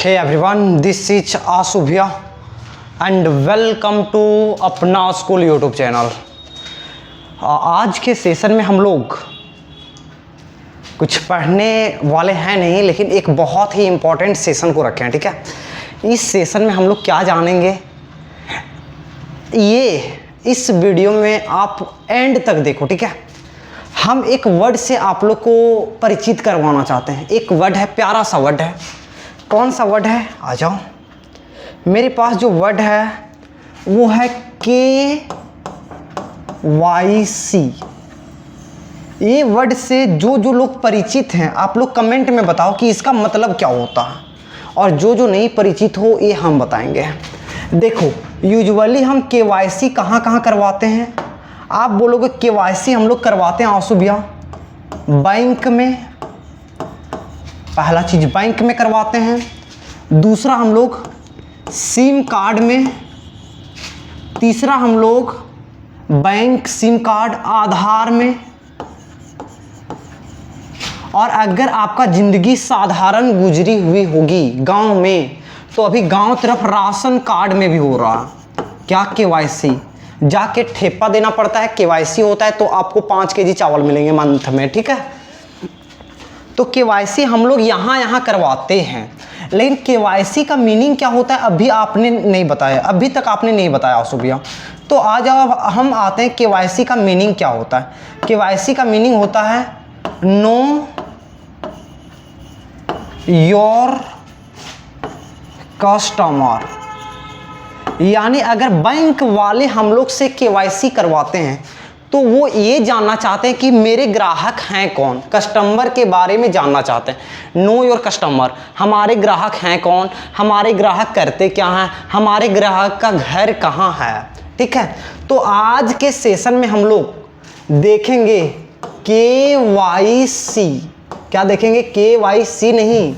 Hey everyone, this is आशु भैया and welcome to अपना school YouTube channel. आज के सेशन में हम लोग कुछ पढ़ने वाले हैं नहीं, लेकिन एक बहुत ही इम्पोर्टेंट सेशन को रखे हैं। ठीक है, इस सेशन में हम लोग क्या जानेंगे, ये इस वीडियो में आप एंड तक देखो। ठीक है, हम एक वर्ड से आप लोग को परिचित करवाना चाहते हैं। एक वर्ड है, प्यारा सा वर्ड है। कौन सा वर्ड है, आ जाओ। मेरे पास जो वर्ड है वो है KYC। ये वर्ड से जो लोग परिचित हैं, आप लोग कमेंट में बताओ कि इसका मतलब क्या होता है, और जो नहीं परिचित हो ये हम बताएंगे। देखो, यूजुअली हम KYC कहाँ करवाते हैं। आप बोलोगे KYC हम लोग करवाते हैं आशु भैया बैंक में। पहला चीज़ बैंक में करवाते हैं, दूसरा हम लोग सिम कार्ड में, तीसरा हम लोग बैंक सिम कार्ड आधार में, और अगर आपका ज़िंदगी साधारण गुजरी हुई होगी गांव में, तो अभी गांव तरफ राशन कार्ड में भी हो रहा क्या, KYC। जाके ठेपा देना पड़ता है, KYC होता है तो आपको 5 केजी चावल मिलेंगे मंथ में। ठीक है, तो KYC हम लोग यहाँ करवाते हैं। लेकिन KYC का मीनिंग क्या होता है अभी आपने नहीं बताया, अभी तक आपने नहीं बताया आशु भैया। तो आज हम आते हैं KYC का मीनिंग क्या होता है। KYC का मीनिंग होता है नो योर कस्टमर। यानी अगर बैंक वाले हम लोग से KYC करवाते हैं तो वो ये जानना चाहते हैं कि मेरे ग्राहक हैं कौन, कस्टमर के बारे में जानना चाहते हैं। नो योर कस्टमर, हमारे ग्राहक हैं कौन, हमारे ग्राहक करते क्या हैं, हमारे ग्राहक का घर कहाँ है। ठीक है, तो आज के सेशन में हम लोग देखेंगे KYC। क्या देखेंगे, KYC नहीं,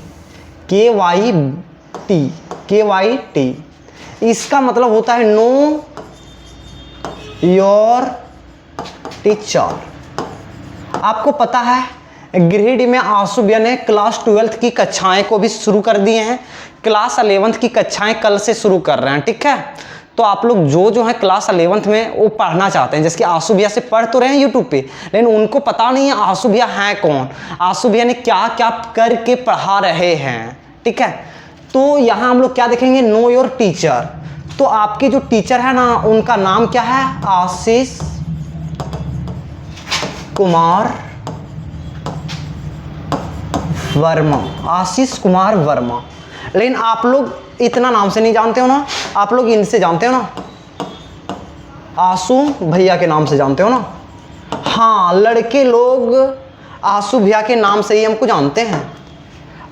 KYT। इसका मतलब होता है नो योर टीचर। आपको पता है गिरिडीह में आशु भैया ने क्लास 12th की कक्षाएं को भी शुरू कर दिए हैं। क्लास 11th की कक्षाएं कल से शुरू कर रहे हैं। ठीक है, तो आप लोग जो है क्लास 11th में वो पढ़ना चाहते हैं, जैसे कि आशु भैया से पढ़ तो रहे हैं यूट्यूब पे, लेकिन उनको पता नहीं है आशु भैया हैं कौन, आशु भैया ने क्या क्या करके पढ़ा रहे हैं। ठीक है, तो यहाँ हम लोग क्या देखेंगे, नो योर टीचर। तो आपके जो टीचर है ना, उनका नाम क्या है, आशीष कुमार वर्मा। आशीष कुमार वर्मा। लेकिन आप लोग इतना नाम से नहीं जानते हो ना, आप लोग इनसे जानते हो ना, आशु भैया के नाम से जानते हो ना। हाँ, लड़के लोग आशु भैया के नाम से ही हमको जानते हैं,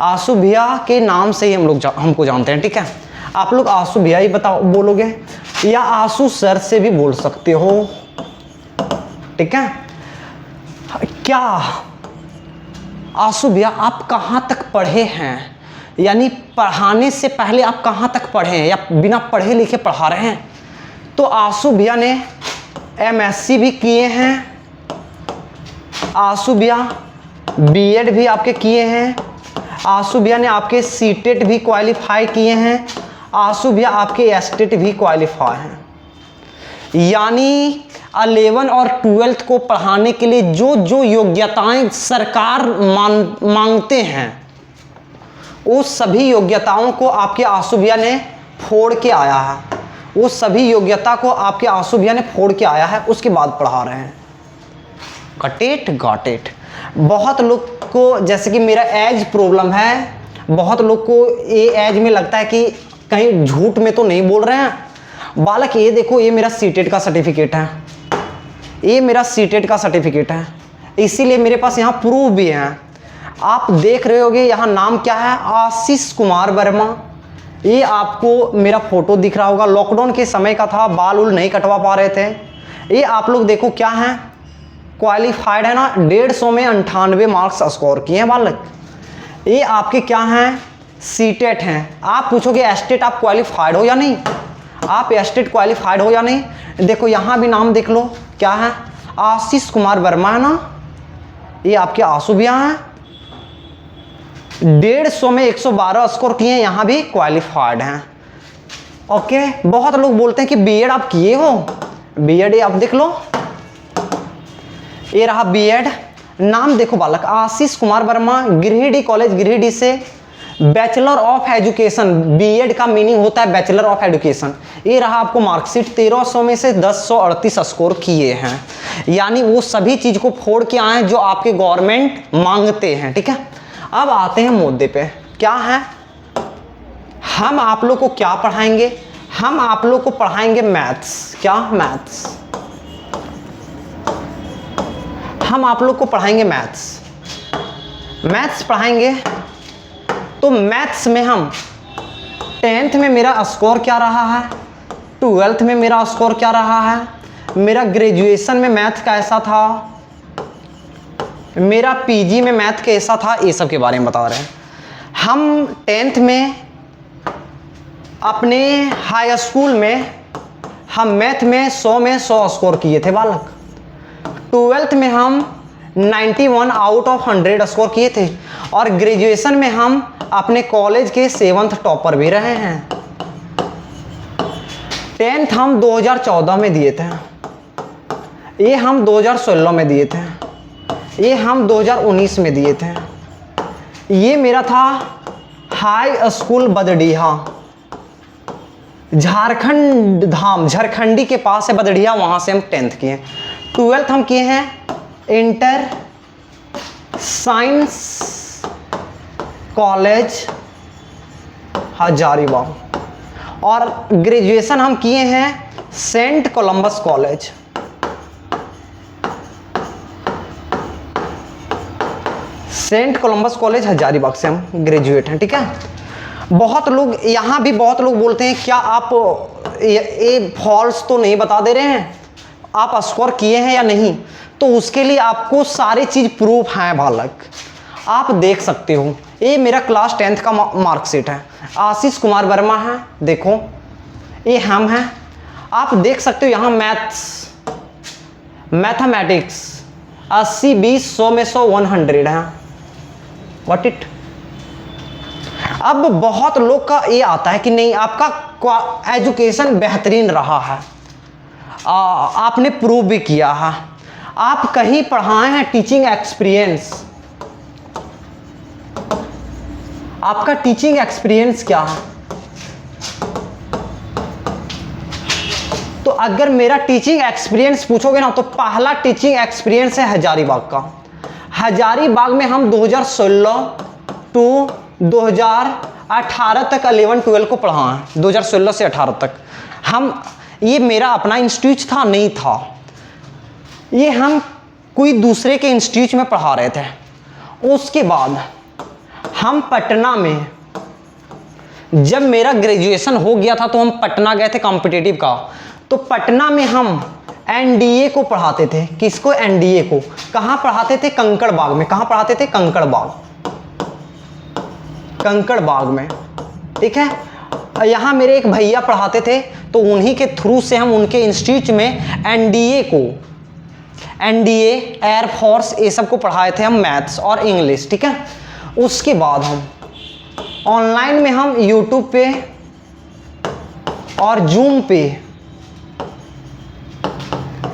आशु भैया के नाम से ही हमको जानते हैं। ठीक है, आप लोग आशु भैया ही बताओ बोलोगे, या आशु सर से भी बोल सकते हो। ठीक है, क्या आशु भैया आप कहाँ तक पढ़े हैं, यानी पढ़ाने से पहले आप कहाँ तक पढ़े हैं, या बिना पढ़े लिखे पढ़ा रहे हैं। तो आशु भैया ने MSc भी किए हैं, आशु भैया BEd भी आपके किए हैं, आशु भैया ने आपके CTET भी क्वालिफाई किए हैं, आशु भैया आपके STET भी क्वालिफाई हैं। यानी 11 और 12th को पढ़ाने के लिए जो योग्यताएं सरकार मांगते हैं, वो सभी योग्यताओं को आपके आशु भैया ने फोड़ के आया है। वो सभी योग्यता को आपके आशु भैया ने फोड़ के आया है, उसके बाद पढ़ा रहे हैं। Got it. बहुत लोग को, जैसे कि मेरा एज प्रॉब्लम है, बहुत लोग को ये एज में लगता है कि कहीं झूठ में तो नहीं बोल रहे हैं। बालक ये देखो, ये मेरा CTET का सर्टिफिकेट है, ये मेरा CTET का सर्टिफिकेट है, इसीलिए मेरे पास यहाँ प्रूफ भी है। आप देख रहे होगे यहाँ नाम क्या है, आशीष कुमार वर्मा। ये आपको मेरा फोटो दिख रहा होगा, लॉकडाउन के समय का था, बाल उल नहीं कटवा पा रहे थे। ये आप लोग देखो क्या है, क्वालिफाइड है ना, 150 में 98 मार्क्स स्कोर किए हैं बालक। ये आपके क्या हैं, CTET हैं। आप पूछोगे STET आप क्वालिफाइड हो या नहीं, आप STET क्वालिफाइड हो या नहीं। देखो यहाँ भी नाम देख लो, क्या है, आशीष कुमार वर्मा है ना, ये आपके आशु भैया हैं। 150 में 112 स्कोर किए हैं, यहाँ भी क्वालिफाइड हैं। ओके, बहुत लोग बोलते हैं कि बीएड आप किए हो, बीएड आप देख लो, ये रहा बीएड। नाम देखो बालक, आशीष कुमार वर्मा, गिरिडीह कॉलेज गिरिडीह से बैचलर ऑफ एजुकेशन, बीएड का मीनिंग होता है बैचलर ऑफ एजुकेशन। ये रहा आपको मार्कशीट, 1300 में से 1038 स्कोर किए हैं, यानी वो सभी चीज को फोड़ के आए हैं जो आपके गवर्नमेंट मांगते हैं। ठीक है, अब आते हैं मुद्दे पे, क्या है, हम आप लोग को क्या पढ़ाएंगे, हम आप लोग को पढ़ाएंगे मैथ्स। क्या, मैथ्स, हम आप लोग को पढ़ाएंगे मैथ्स। मैथ्स पढ़ाएंगे तो मैथ्स में हम 10th में मेरा स्कोर क्या रहा है, 12th में मेरा स्कोर क्या रहा है, मेरा ग्रेजुएशन में मैथ कैसा था, मेरा पीजी में मैथ कैसा था, ये सब के बारे में बता रहे हैं। हम 10th में अपने हाई स्कूल में हम मैथ में 100 में 100 स्कोर किए थे बालक। 12th में हम 91 आउट ऑफ 100 स्कोर किए थे, और ग्रेजुएशन में हम अपने कॉलेज के 7th टॉपर भी रहे हैं। 10th हम 2014 में दिए थे, ये हम 2016 में दिए थे, ये हम 2019 में दिए थे। ये मेरा था हाई स्कूल बदडीहा, झारखंड धाम, झारखंडी के पास है बदडीहा, वहाँ से हम 10th किए। 12th हम किए हैं इंटर साइंस कॉलेज हजारीबाग, और ग्रेजुएशन हम किए हैं Saint Columba's College. Saint Columba's College Hazaribagh से हम ग्रेजुएट हैं। ठीक है, बहुत लोग यहाँ भी बहुत लोग बोलते हैं क्या आप ये फॉल्स तो नहीं बता दे रहे हैं, आप स्कोर किए हैं या नहीं, तो उसके लिए आपको सारी चीज़ प्रूफ हैं बालक, आप देख सकते हो। ये मेरा क्लास 10th का मार्कशीट है, आशीष कुमार वर्मा है, देखो ये हम हैं, आप देख सकते हो। यहाँ मैथ्स, मैथमेटिक्स 80 20 100 में 100 100 है, व्हाट इट। अब बहुत लोग का ये आता है कि नहीं आपका एजुकेशन बेहतरीन रहा है, आपने प्रूव भी किया है, आप कहीं पढ़ाए हैं, टीचिंग एक्सपीरियंस, आपका टीचिंग एक्सपीरियंस क्या है। तो अगर मेरा टीचिंग एक्सपीरियंस पूछोगे ना, तो पहला टीचिंग एक्सपीरियंस है हजारीबाग का। हजारीबाग में हम 2016 टू 2018 तक 11-12 को पढ़ा है, 2016 से 18 तक। हम, ये मेरा अपना इंस्टीट्यूट था नहीं था, ये हम कोई दूसरे के इंस्टीट्यूट में पढ़ा रहे थे। उसके बाद हम पटना में, जब मेरा ग्रेजुएशन हो गया था तो हम पटना गए थे कॉम्पिटिटिव का, तो पटना में हम एनडीए को पढ़ाते थे। किसको, एनडीए को। कहाँ पढ़ाते थे, कंकड़बाग में। कहाँ पढ़ाते थे, कंकड़बाग, कंकड़बाग में। ठीक है, यहाँ मेरे एक भैया पढ़ाते थे, तो उन्हीं के थ्रू से हम उनके इंस्टीट्यूट में एनडीए को, एनडीए एयरफोर्स, ये सब को पढ़ाए थे हम, मैथ्स और इंग्लिश। ठीक है, उसके बाद हम ऑनलाइन में हम यूट्यूब पे और जूम पे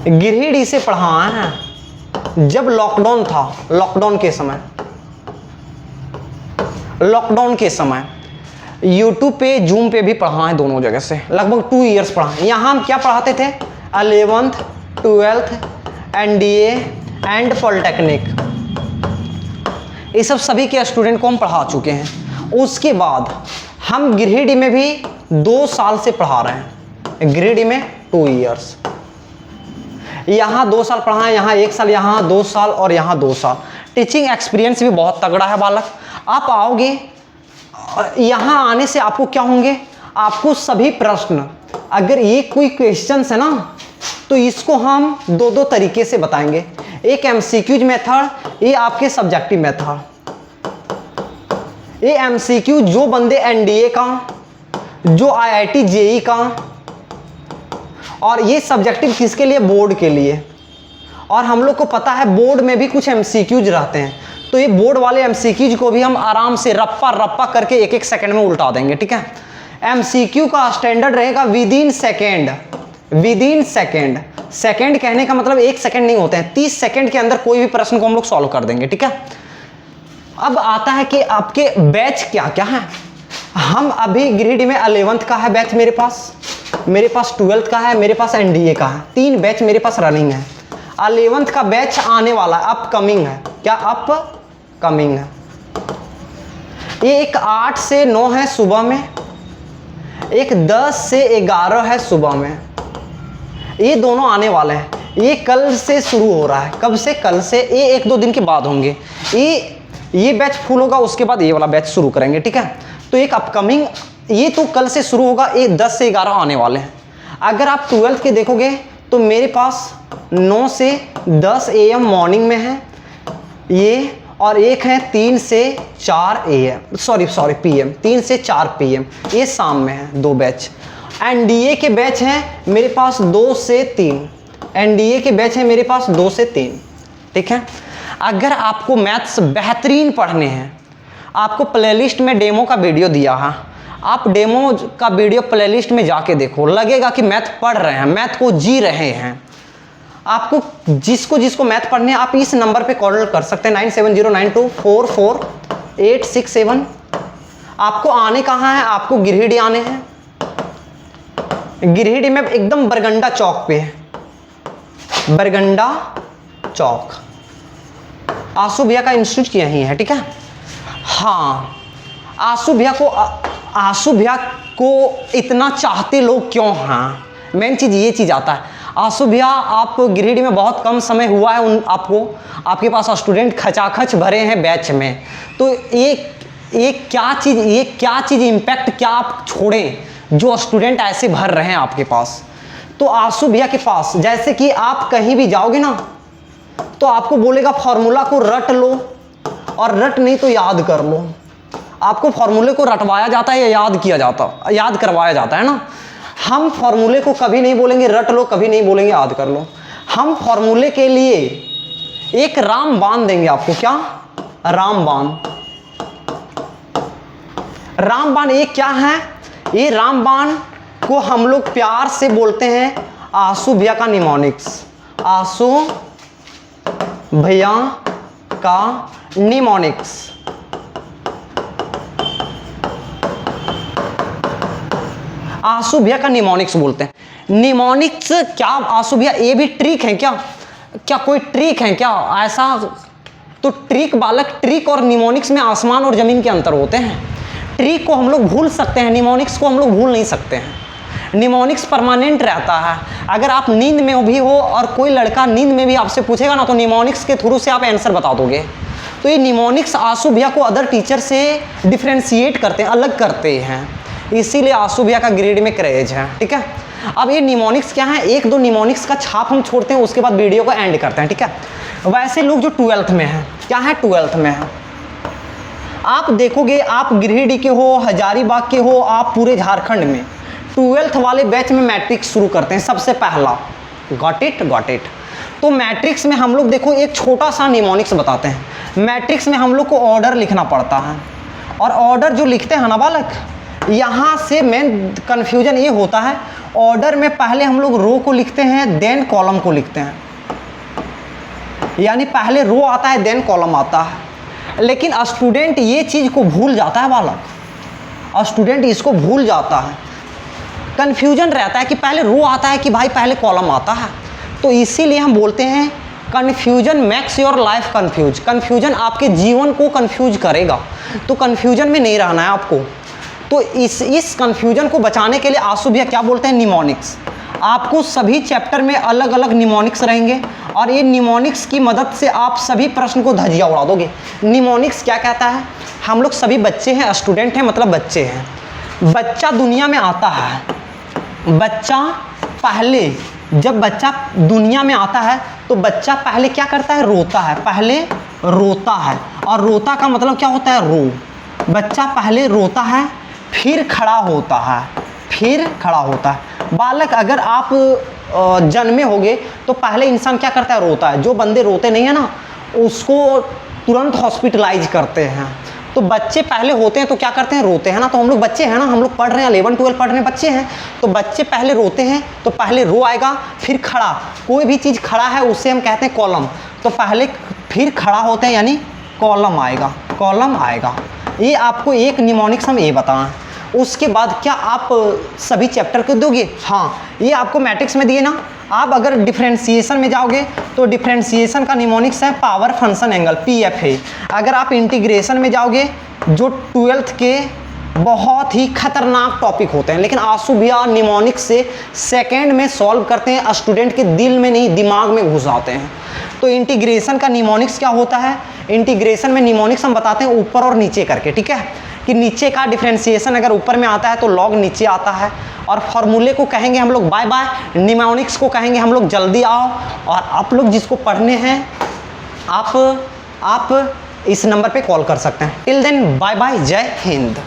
गिरिडीह से पढ़ाए हैं। जब लॉकडाउन था, लॉकडाउन के समय यूट्यूब पे जूम पे भी पढ़ाए, दोनों जगह से लगभग 2 इयर्स पढ़ाए। यहाँ हम क्या पढ़ाते थे, 11th 12th NDA and polytechnic, ये सब सभी के स्टूडेंट को हम पढ़ा चुके हैं। उसके बाद हम गिरिडीह में भी 2 साल से पढ़ा रहे हैं, गिरिडीह में 2 इयर्स। यहाँ 2 साल पढ़ाएं, यहाँ 1 साल, यहाँ 2 साल और यहाँ 2 साल। टीचिंग एक्सपीरियंस भी बहुत तगड़ा है बालक। आप आओगे, यहाँ आने से आपको क्या होंगे, आपको सभी प्रश्न, अगर ये कोई क्वेश्चन है ना, तो इसको हम 2 तरीके से बताएंगे। एक एमसीक्यूज मेथड, ये आपके सब्जेक्टिव मेथड। ये एमसीक्यू जो बंदे एनडीए का, जो आईआईटी जेई का, और ये सब्जेक्टिव किसके लिए, बोर्ड के लिए। और हम लोग को पता है बोर्ड में भी कुछ एमसीक्यूज रहते हैं, तो ये बोर्ड वाले एमसीक्यूज को भी हम आराम से रप्पा रप्पा करके एक एक सेकंड में उल्टा देंगे, ठीक है। एमसीक्यू का स्टैंडर्ड रहेगा with in second, with in second. Second कहने का मतलब 1 सेकेंड नहीं होते हैं, 30 सेकेंड के अंदर कोई भी प्रश्न को हम लोग सॉल्व कर देंगे, ठीक है। अब आता है कि आपके बैच क्या क्या है। हम अभी गिरिडीह में 11th का है बैच मेरे पास 12th का है, मेरे पास एनडीए का है, 3 बैच मेरे पास रनिंग है। 11th का बैच आने वाला है, अपकमिंग है। क्या अपकमिंग है? ये एक 8 से 9 है सुबह में, एक 10 से 11 है सुबह में। ये दोनों आने वाले हैं। ये कल से शुरू हो रहा है। कब से? कल से। ये 1-2 दिन के बाद होंगे। ये बैच फुल होगा, उसके बाद ये वाला बैच शुरू करेंगे, ठीक है। तो एक अपकमिंग, ये तो कल से शुरू होगा। ये 10 से 11 आने वाले हैं। अगर आप 12th के देखोगे तो मेरे पास 9 से 10 AM मॉर्निंग में है ये, और एक है 3 से 4 AM सॉरी PM, 3 से 4 PM ये शाम में है 2 बैच। एनडीए के बैच हैं मेरे पास 2 से 3, एनडीए के बैच हैं मेरे पास 2 से 3, ठीक है। अगर आपको मैथ्स बेहतरीन पढ़ने हैं, आपको प्लेलिस्ट में डेमो का वीडियो दिया है, आप डेमो का वीडियो प्लेलिस्ट में जाके देखो, लगेगा कि मैथ पढ़ रहे हैं, मैथ को जी रहे हैं। आपको जिसको मैथ पढ़ने हैं, आप इस नंबर पे कॉल कर सकते हैं 9709244867। आपको आने कहाँ है? आपको गिरिडीह आने हैं। गिरिडीह में एकदम बरगंडा चौक पे है, बरगंडा चौक। आंसू भैया का इंस्टीट्यूट यहीं है, ठीक है। हाँ, आंसू भैया को इतना चाहते लोग क्यों हैं? मेन चीज़ ये चीज़ आता है। आंसू भैया, आप गिरिडीह में बहुत कम समय हुआ है, आपके पास स्टूडेंट खचाखच भरे हैं बैच में, तो ये क्या चीज़ इम्पैक्ट क्या आप छोड़ें जो स्टूडेंट ऐसे भर रहे हैं आपके पास। तो आंसू भैया के पास, जैसे कि आप कहीं भी जाओगे ना, तो आपको बोलेगा फॉर्मूला को रट लो, और रट नहीं तो याद कर लो। आपको फॉर्मूले को रटवाया जाता है या याद करवाया जाता है ना। हम फॉर्मूले को कभी नहीं बोलेंगे रट लो, कभी नहीं बोलेंगे याद कर लो। हम फॉर्मूले के लिए एक रामबाण देंगे आपको। क्या? रामबाण ये क्या है? ये रामबाण को हम लोग प्यार से बोलते हैं आंसू भैया का निमोनिक्स। आंसू भैया का निमोनिक्स। आंसू भैया का निमोनिक्स बोलते हैं। निमोनिक्स क्या आंसू भैया ये भी ट्रिक है क्या? कोई ट्रिक है क्या ऐसा? तो ट्रिक बालक, ट्रिक और निमोनिक्स में आसमान और जमीन के अंतर होते हैं। ट्रिक को हम लोग भूल सकते हैं, निमोनिक्स को हम लोग भूल नहीं सकते हैं। निमोनिक्स परमानेंट रहता है। अगर आप नींद में भी हो और कोई लड़का नींद में भी आपसे पूछेगा ना, तो निमोनिक्स के थ्रू से आप आंसर बता दोगे। तो ये निमोनिक्स आंसू भैया को अदर टीचर से डिफ्रेंशिएट करते हैं, अलग करते हैं, इसीलिए आंसू भैया का ग्रेड में क्रेज है, ठीक है। अब ये निमोनिक्स क्या है, 1-2 निमोनिक्स का छाप हम छोड़ते हैं, उसके बाद वीडियो को एंड करते हैं, ठीक है। वैसे लोग जो 12th में है, क्या है 12th में है, आप देखोगे, आप गिरिडीह के हो, हजारीबाग के हो, आप पूरे झारखंड में 12th वाले बैच में मैट्रिक्स शुरू करते हैं सबसे पहला। Got it. तो मैट्रिक्स में हम लोग देखो एक छोटा सा निमोनिक्स बताते हैं। मैट्रिक्स में हम लोग को ऑर्डर लिखना पड़ता है, और ऑर्डर जो लिखते हैं ना बालक, यहाँ से मेन कन्फ्यूजन ये होता है, ऑर्डर में पहले हम लोग रो को लिखते हैं, देन कॉलम को लिखते हैं, यानी पहले रो आता है देन कॉलम आता है। लेकिन स्टूडेंट ये चीज़ को भूल जाता है बालक, स्टूडेंट इसको भूल जाता है, कन्फ्यूजन रहता है कि पहले रो आता है कि भाई पहले कॉलम आता है। तो इसीलिए हम बोलते हैं confusion makes your life confuse. Confusion आपके जीवन को कन्फ्यूज करेगा, तो कन्फ्यूजन में नहीं रहना है आपको। तो इस कन्फ्यूजन को बचाने के लिए आंसू भैया क्या बोलते हैं, निमोनिक्स। आपको सभी चैप्टर में अलग अलग निमोनिक्स रहेंगे, और ये निमोनिक्स की मदद से आप सभी प्रश्न को धजिया उड़ा दोगे। निमोनिक्स क्या कहता है, हम लोग सभी बच्चे हैं, स्टूडेंट हैं, मतलब बच्चे हैं। बच्चा दुनिया में आता है, बच्चा पहले, जब बच्चा दुनिया में आता है तो बच्चा पहले क्या करता है, रोता है, पहले रोता है। और रोता का मतलब क्या होता है, रो। बच्चा पहले रोता है, फिर खड़ा होता है, बालक अगर आप जन्मे होगे तो पहले इंसान क्या करता है, रोता है। जो बंदे रोते नहीं है ना, उसको तुरंत हॉस्पिटलाइज करते हैं। तो बच्चे पहले होते हैं तो क्या करते हैं, रोते हैं ना। तो हम लोग बच्चे हैं ना, हम लोग पढ़ रहे हैं 11-12 पढ़ रहे हैं, बच्चे हैं। तो बच्चे पहले रोते हैं तो पहले रो आएगा, फिर खड़ा। कोई भी चीज़ खड़ा है उससे हम कहते हैं कॉलम। तो पहले फिर खड़ा होते हैं यानी कॉलम आएगा, कॉलम आएगा। ये आपको एक निमोनिक्स हम ये बताएं। उसके बाद क्या आप सभी चैप्टर को दोगे? हाँ, ये आपको मैट्रिक्स में दिए ना। आप अगर डिफरेंशिएशन में जाओगे तो डिफरेंशिएशन का निमोनिक्स है पावर फंक्शन एंगल, PFA। अगर आप इंटीग्रेशन में जाओगे, जो 12th के बहुत ही खतरनाक टॉपिक होते हैं, लेकिन आंसू भैया निमोनिक्स से सेकेंड में सॉल्व करते हैं, स्टूडेंट के दिल में नहीं दिमाग में घुस आते हैं। तो इंटीग्रेशन का निमोनिक्स क्या होता है? इंटीग्रेशन में निमोनिक्स हम बताते हैं ऊपर और नीचे करके, ठीक है, कि नीचे का डिफरेंशिएशन अगर ऊपर में आता है तो लॉग नीचे आता है। और फॉर्मूले को कहेंगे हम लोग बाय बाय, निमोनिक्स को कहेंगे हम लोग जल्दी आओ। और आप लोग जिसको पढ़ने हैं आप इस नंबर पे कॉल कर सकते हैं। टिल देन बाय बाय, जय हिंद।